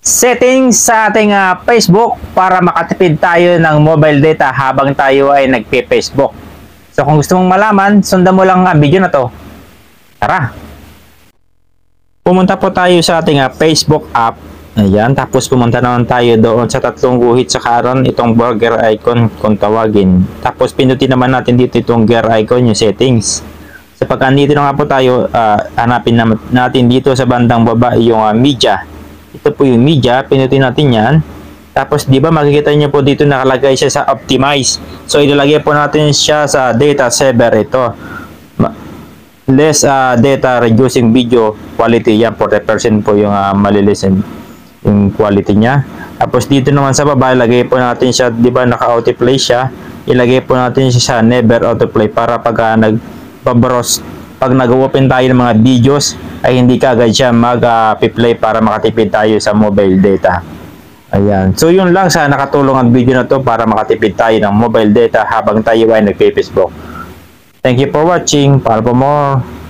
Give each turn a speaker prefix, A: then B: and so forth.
A: Settings sa ating Facebook para makatipid tayo ng mobile data habang tayo ay nagpe-Facebook. So kung gusto mong malaman, sundan mo lang ang video na to. Tara! Pumunta po tayo sa ating Facebook app. Ayan, tapos pumunta naman tayo doon sa tatlong guhit sa karon, itong burger icon kung tawagin. Tapos pinutin naman natin dito itong gear icon, yung settings. So pag andito na nga po tayo, hanapin natin dito sa bandang baba yung media. Ito po yung media, pinutin natin yan. Tapos di ba makikita niyo po dito nakalagay siya sa optimize. So ilalagay po natin siya sa data saver ito. Less data reducing video quality, yan 40% po yung malilisen yung quality niya. Tapos dito naman sa baba ilagay po natin siya, di ba naka-autoplay siya. Ilagay po natin siya sa never autoplay para pag nag-browse, pag nag-open tayo ng mga videos ay hindi kaagad siya mag-play para makatipid tayo sa mobile data. Ayan. So yun lang, sana nakatulong ang video na to para makatipid tayo ng mobile data habang tayo ay nagpe-Facebook. Thank you for watching. Para po more.